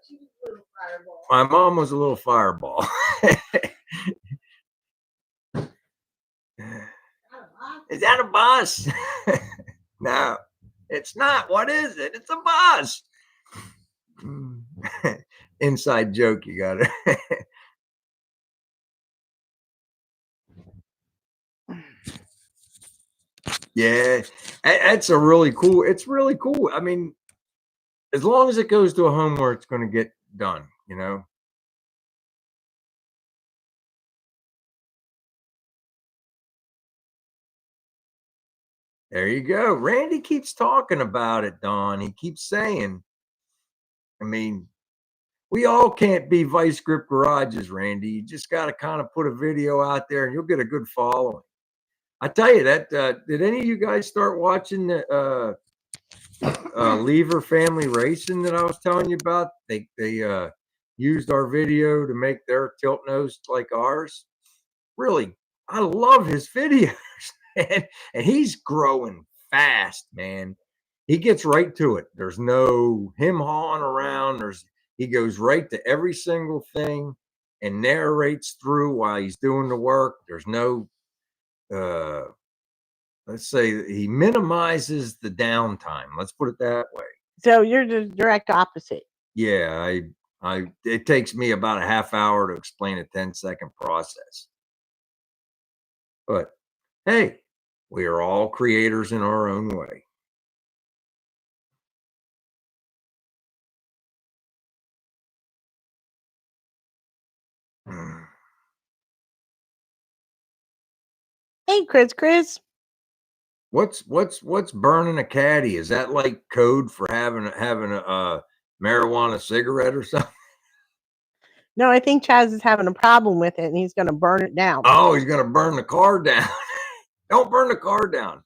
Speaker 1: My mom was a little fireball. Is that a bus? No, it's not. What is it? It's a bus. Inside joke, you got it. Yeah, that's a really cool. It's really cool. I mean, as long as it goes to a home where it's going to get done, you know. There you go. Randy keeps talking about it, Don. He keeps saying, I mean, we all can't be vice grip garages, Randy. You just got to kind of put a video out there and you'll get a good following. I tell you that, did any of you guys start watching the Lever Family Racing that I was telling you about? They used our video to make their tilt nose like ours. Really, I love his videos, man. And he's growing fast, man. He gets right to it. There's no him hawing around. He goes right to every single thing and narrates through while he's doing the work. There's no let's say he minimizes the downtime. Let's put it that way.
Speaker 2: So you're the direct opposite.
Speaker 1: Yeah, it takes me about a half hour to explain a 10-second process. But hey, we are all creators in our own way.
Speaker 2: Hey, Chris.
Speaker 1: What's burning a caddy? Is that like code for having a marijuana cigarette or something?
Speaker 2: No, I think Chaz is having a problem with it, and he's going to burn it down.
Speaker 1: Oh, he's going to burn the car down. Don't burn the car down.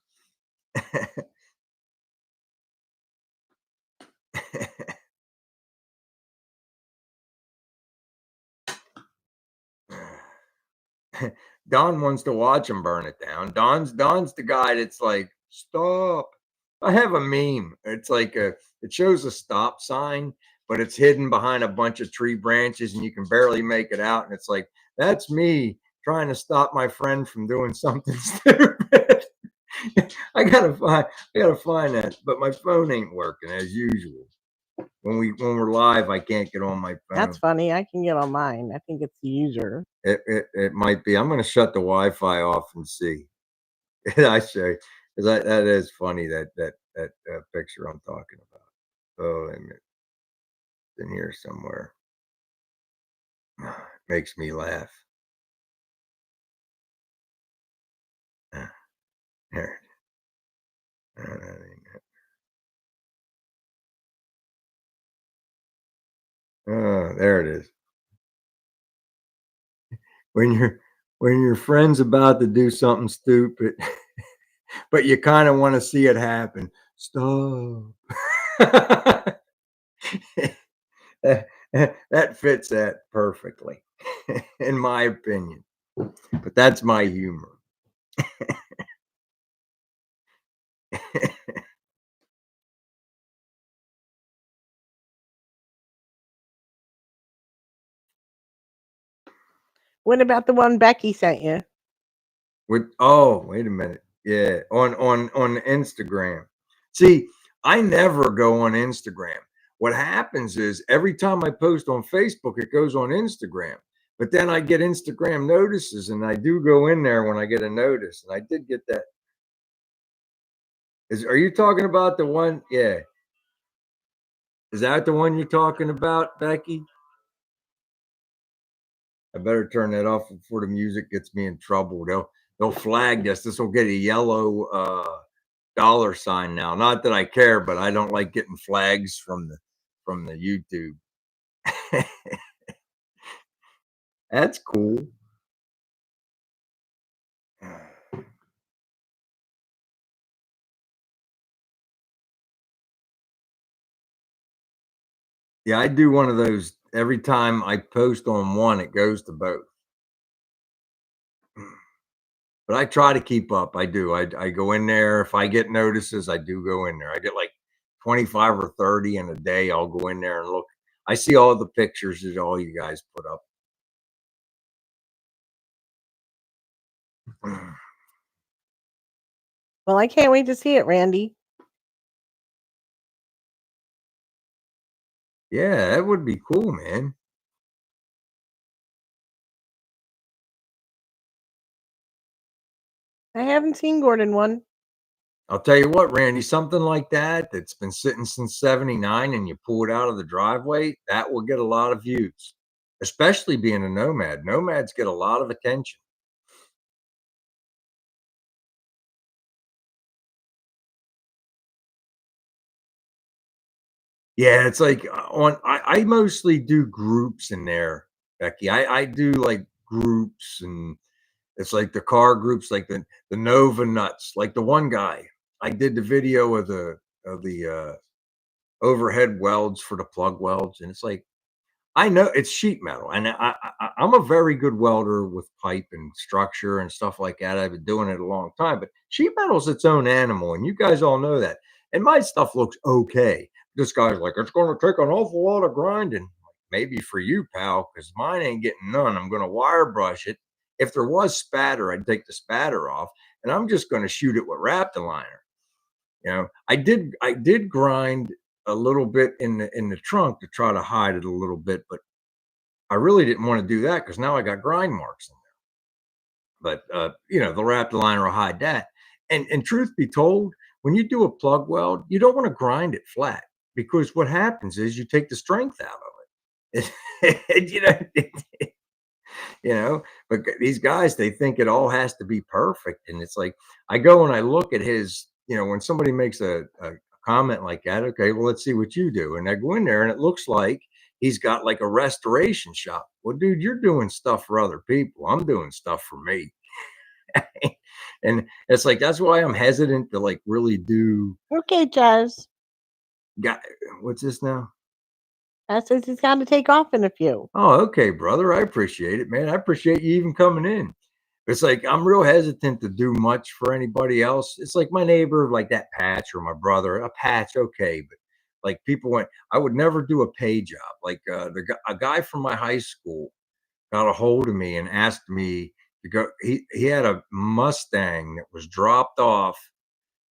Speaker 1: Don wants to watch him burn it down. Don's the guy that's like, stop. I have a meme. It's like it shows a stop sign, but it's hidden behind a bunch of tree branches and you can barely make it out. And it's like, that's me trying to stop my friend from doing something stupid. I gotta find that, but my phone ain't working as usual. When we're live, I can't get on my phone.
Speaker 2: That's funny. I can get on mine. I think it's the user.
Speaker 1: It might be. I'm going to shut the Wi-Fi off and see. I say, because that is funny that picture I'm talking about. Oh, wait a minute. It's in here somewhere. Makes me laugh. There. Oh, there it is. When your friend's about to do something stupid, but you kind of want to see it happen. Stop. That fits that perfectly, in my opinion. But that's my humor.
Speaker 2: What about the one Becky sent you?
Speaker 1: Wait a minute. Yeah, on Instagram. See, I never go on Instagram. What happens is every time I post on Facebook, it goes on Instagram. But then I get Instagram notices, and I do go in there when I get a notice. And I did get that. Are you talking about the one? Yeah. Is that the one you're talking about, Becky? I better turn that off before the music gets me in trouble. They'll flag this. This will get a yellow dollar sign now. Not that I care, but I don't like getting flags from the YouTube. That's cool. Yeah, I do one of those every time I post on one, it goes to both. But I try to keep up. I do. I go in there. If I get notices, I do go in there. I get like 25 or 30 in a day. I'll go in there and look. I see all the pictures that all you guys put up.
Speaker 2: Well, I can't wait to see it, Randy.
Speaker 1: Yeah, that would be cool, man.
Speaker 2: I haven't seen Gordon one.
Speaker 1: I'll tell you what, Randy, something like that that's been sitting since 79 and you pull it out of the driveway, that will get a lot of views, especially being a nomad. Nomads get a lot of attention. Yeah, it's like I mostly do groups in there, Becky. I do like groups, and it's like the car groups, like the Nova Nuts. Like the one guy, I did the video of the overhead welds for the plug welds, and it's like I know it's sheet metal, and I'm a very good welder with pipe and structure and stuff like that. I've been doing it a long time, but sheet metal's its own animal, and you guys all know that. And my stuff looks okay. This guy's like, it's going to take an awful lot of grinding. Maybe for you, pal, because mine ain't getting none. I'm going to wire brush it. If there was spatter, I'd take the spatter off, and I'm just going to shoot it with Raptor. I did grind a little bit in the trunk to try to hide it a little bit, but I really didn't want to do that because now I got grind marks in there. But the Raptor liner will hide that. And truth be told, when you do a plug weld, you don't want to grind it flat because what happens is you take the strength out of it. But these guys, they think it all has to be perfect. And it's like, I go and I look at his, when somebody makes a comment like that, okay, well, let's see what you do. And I go in there and it looks like he's got like a restoration shop. Well, dude, you're doing stuff for other people. I'm doing stuff for me. And it's like, that's why I'm hesitant to like really do.
Speaker 2: Okay, Jazz.
Speaker 1: Got what's this now?
Speaker 2: That says he's got to take off in a few.
Speaker 1: Oh, okay, brother. I appreciate it, man. I appreciate you even coming in. It's like I'm real hesitant to do much for anybody else. It's like my neighbor, like that Patch or my brother. A Patch, okay, but like people went, I would never do a pay job. Like a guy from my high school got a hold of me and asked me to go. He had a Mustang that was dropped off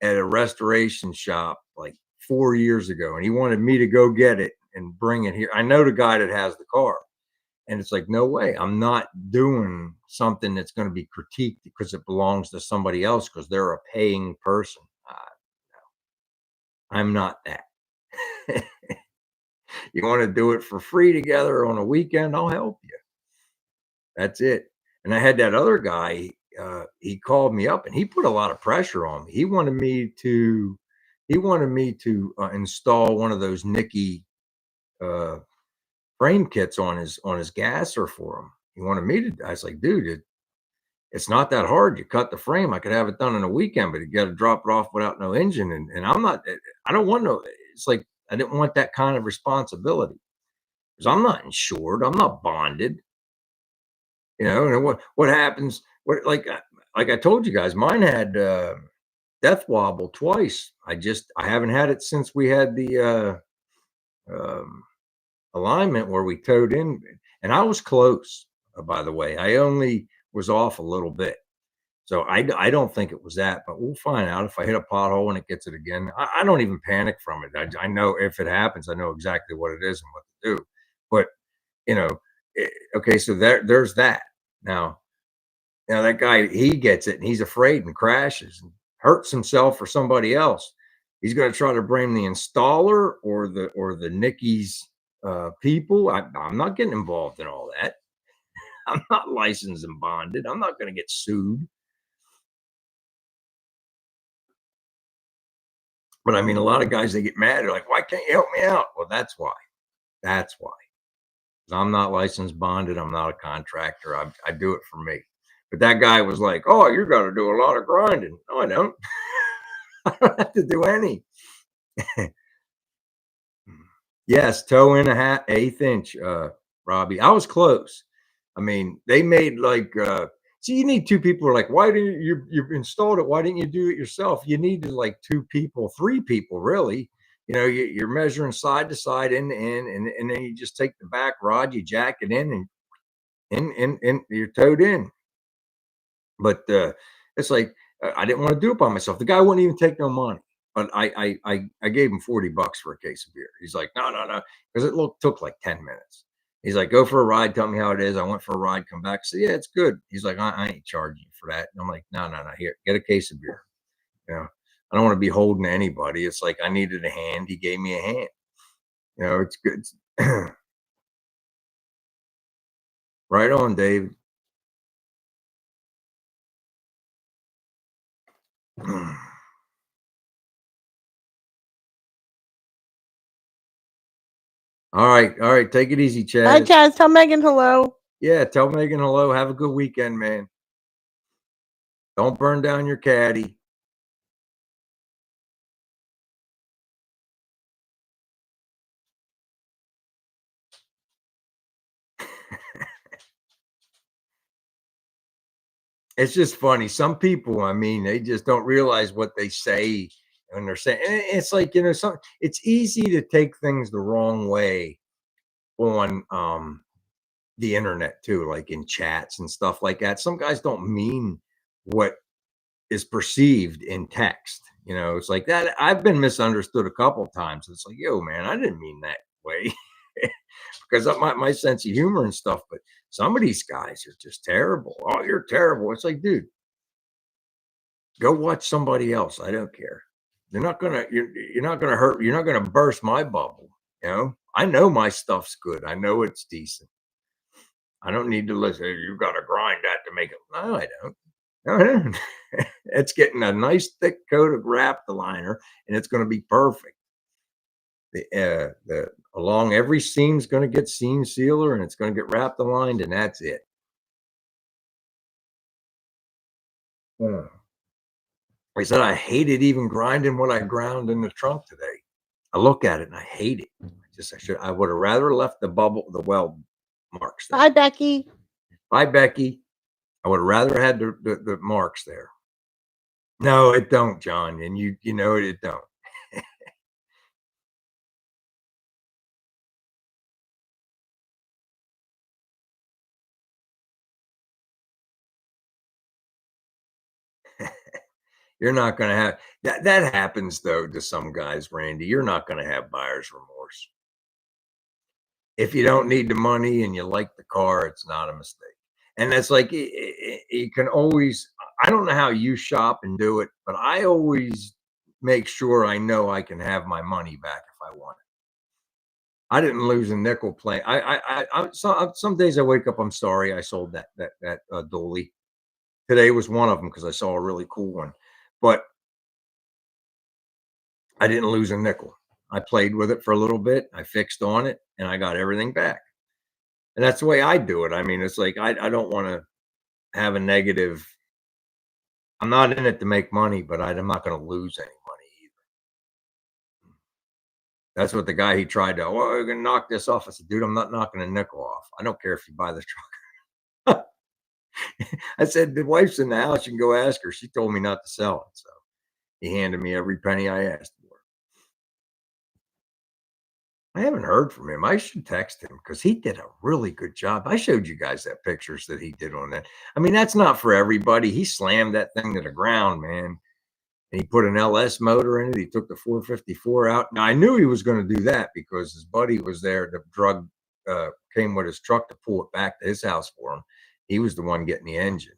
Speaker 1: at a restoration shop like 4 years ago, and he wanted me to go get it and bring it here. I know the guy that has the car. And it's like, no way, I'm not doing something that's going to be critiqued because it belongs to somebody else because they're a paying person. No, I'm not that. You want to do it for free together on a weekend? I'll help you. That's it. And I had that other guy, he called me up and he put a lot of pressure on me. He wanted me to install one of those Nicky uh, frame kits on his gasser for him. He wanted me to. I was like, dude, it's not that hard. You cut the frame. I could have it done in a weekend, but you got to drop it off without no engine. And I'm not. I don't want no. It's like I didn't want that kind of responsibility because I'm not insured. I'm not bonded. And what happens? What like I told you guys, mine had death wobble twice. I haven't had it since we had the alignment where we towed in, and I was close. By the way, I only was off a little bit. So I don't think it was that, but we'll find out if I hit a pothole and it gets it again. I don't even panic from it. I know if it happens, I know exactly what it is and what to do. But you know, okay, so there's that. Now, now that guy, he gets it and he's afraid and crashes and hurts himself or somebody else. He's going to try to blame the installer or the Nicky's people. I'm not getting involved in all that. I'm not licensed and bonded. I'm not going to get sued. But I mean, a lot of guys, they get mad. They're like, why can't you help me out? Well, that's why. That's why. 'Cause I'm not licensed bonded. I'm not a contractor. I do it for me. But that guy was like, oh, you're going to do a lot of grinding. No, I don't. I don't have to do any. Yes, toe in a half, eighth inch, Robbie. I was close. I mean, they made like see, you need two people who are like, why didn't you installed it? Why didn't you do it yourself? You needed like two people, three people, really. You know, you're measuring side to side, end to end, and then you just take the back rod, you jack it in, and and you're towed in. But it's like I didn't want to do it by myself. The guy wouldn't even take no money. But I gave him $40 for a case of beer. He's like, no, no, no, because took like 10 minutes. He's like, go for a ride, tell me how it is. I went for a ride, come back. So yeah, it's good. He's like, I ain't charging you for that. And I'm like, no, no, no, here, get a case of beer. You know, I don't want to be holding anybody. It's like I needed a hand. He gave me a hand. You know, it's good. Right on, Dave. All right, all right. Take it easy,
Speaker 2: Hi,
Speaker 1: Chaz.
Speaker 2: Chaz. Tell Megan hello.
Speaker 1: Yeah, tell Megan hello. Have a good weekend, man. Don't burn down your caddy. It's just funny. Some people, I mean, they just don't realize what they say when they're saying. And it's like, you know, it's easy to take things the wrong way on the internet too, like in chats and stuff like that. Some guys don't mean what is perceived in text. You know, it's like that. I've been misunderstood a couple of times. It's like, yo, man, I didn't mean that way. Because of my sense of humor and stuff, but some of these guys are just terrible. Oh, you're terrible. It's like, dude, go watch somebody else. I don't care. You're not gonna hurt. You're not gonna burst my bubble. You know, I know my stuff's good. I know it's decent. I don't need to listen. "Hey, you got to grind that to make it. No, I don't. No, I don't. It's getting a nice thick coat of liner, and it's going to be perfect. The along every seam's going to get seam sealer, and it's going to get wrapped aligned, and that's it. Mm. I said I hated even grinding what I ground in the trunk today. I look at it and I hate it. I would have rather left the weld marks there.
Speaker 2: Hi, Becky.
Speaker 1: Bye, Becky. I would have rather had the marks there. No, it don't, John, and you know it don't. You're not gonna have that happens though to some guys, Randy. You're not gonna have buyer's remorse. If you don't need the money and you like the car, it's not a mistake. And that's like you can always. I don't know how you shop and do it, but I always make sure I know I can have my money back if I want it. I didn't lose a nickel play. Some days I wake up, I'm sorry I sold that dolly. Today was one of them because I saw a really cool one, but I didn't lose a nickel. I played with it for a little bit. I fixed on it, and I got everything back. And that's the way I do it. I mean, it's like I don't want to have a negative. I'm not in it to make money, but I'm not going to lose any money either. That's what the guy he tried to. Oh, you're going to knock this off. I said, dude, I'm not knocking a nickel off. I don't care if you buy the truck. I said, the wife's in the house. You can go ask her. She told me not to sell it. So He handed me every penny I asked for. I haven't heard from him. I should text him because he did a really good job. I showed you guys that pictures that he did on that. I mean, that's not for everybody. He slammed that thing to the ground, man. And he put an LS motor in it. He took the 454 out. Now I knew he was going to do that because his buddy was there. The drug came with his truck to pull it back to his house for him. He was the one getting the engine,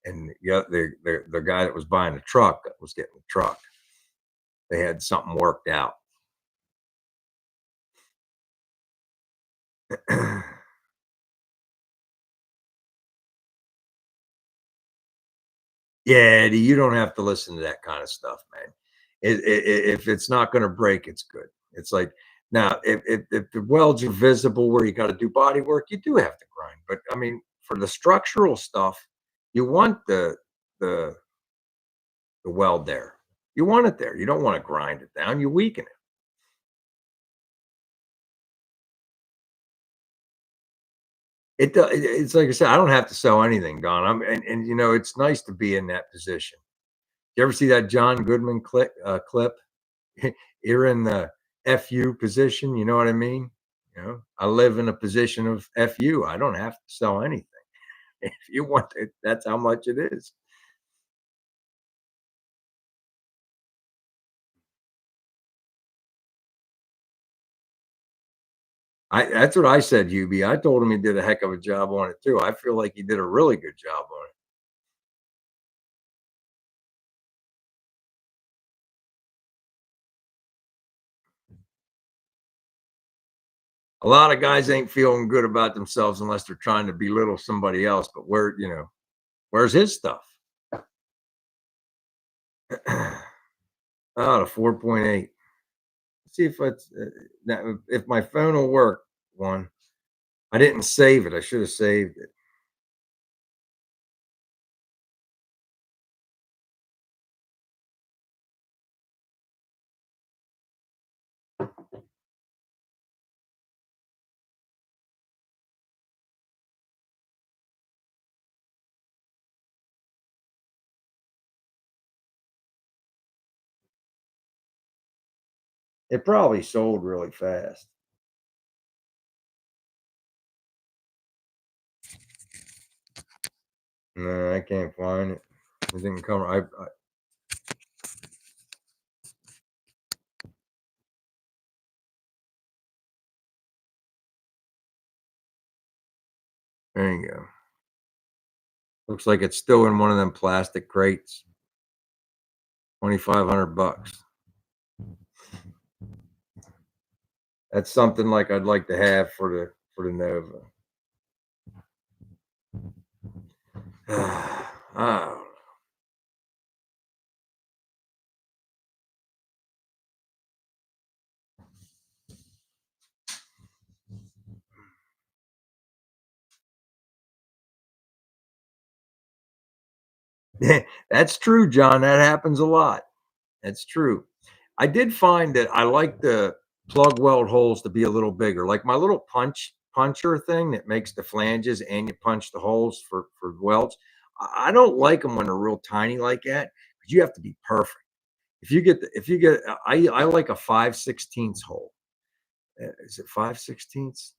Speaker 1: and the guy that was buying the truck was getting the truck. They had something worked out. Yeah, Eddie, you don't have to listen to that kind of stuff, man. If it's not going to break, it's good. It's like now, if the welds are visible where you got to do body work, you do have to grind. But I mean, for the structural stuff, you want the the weld there. You want it there. You don't want to grind it down. You weaken it. It's like I said, I don't have to sell anything, Don. And you know, it's nice to be in that position. You ever see that John Goodman clip? You're in the FU position, you know what I mean? You know, I live in a position of FU. I don't have to sell anything. If you want it, that's how much it is. That's what I said, Hubie. I told him he did a heck of a job on it too. I feel like he did a really good job on it. A lot of guys ain't feeling good about themselves unless they're trying to belittle somebody else. But where's his stuff? Oh, the 4.8. See if it's now if my phone will work. One, I didn't save it. I should have saved it. It probably sold really fast. No, I can't find it. It didn't come. There you go. Looks like it's still in one of them plastic crates. $2,500. That's something like I'd like to have for the Nova. Oh, that's true, John. That happens a lot. That's true. I did find that I like the plug weld holes to be a little bigger. Like my little puncher thing that makes the flanges and you punch the holes for welds. I don't like them when they're real tiny like that because you have to be perfect. If you get I like a 5/16 hole. Is it 5/16?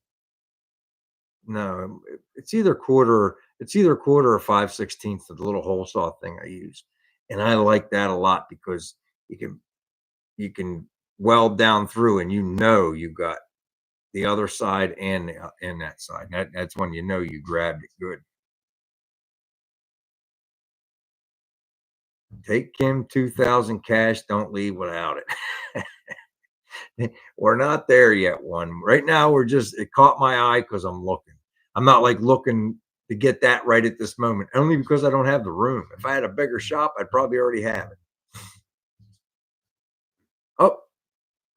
Speaker 1: No, it's either quarter or 5/16 of the little hole saw thing I use. And I like that a lot because you can you can weld down through and you know you got the other side and that side. That's when you know you grabbed it good. Take Kim 2,000 cash, don't leave without it. We're not there yet. One right now, it caught my eye because I'm looking. I'm not like looking to get that right at this moment, only because I don't have the room. If I had a bigger shop, I'd probably already have it.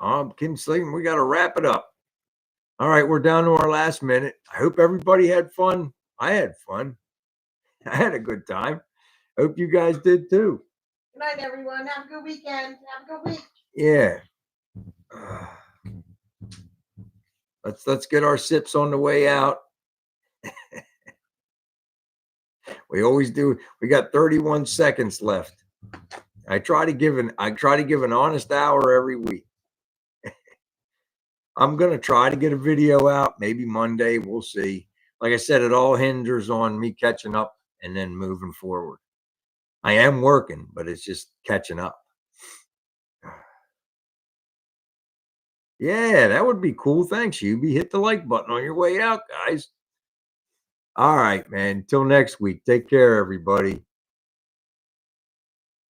Speaker 1: Oh, Kim Slayton, we got to wrap it up. All right, we're down to our last minute. I hope everybody had fun. I had fun. I had a good time. Hope you guys did too.
Speaker 2: Good night, everyone. Have a good weekend. Have a good week.
Speaker 1: Yeah. Let's get our sips on the way out. We always do. We got 31 seconds left. I try to give an honest hour every week. I'm gonna try to get a video out, maybe Monday. We'll see. Like I said, it all hinges on me catching up and then moving forward. I am working, but it's just catching up. Yeah, that would be cool. Thanks, Yubi. Hit the like button on your way out, guys. All right, man. Until next week. Take care, everybody.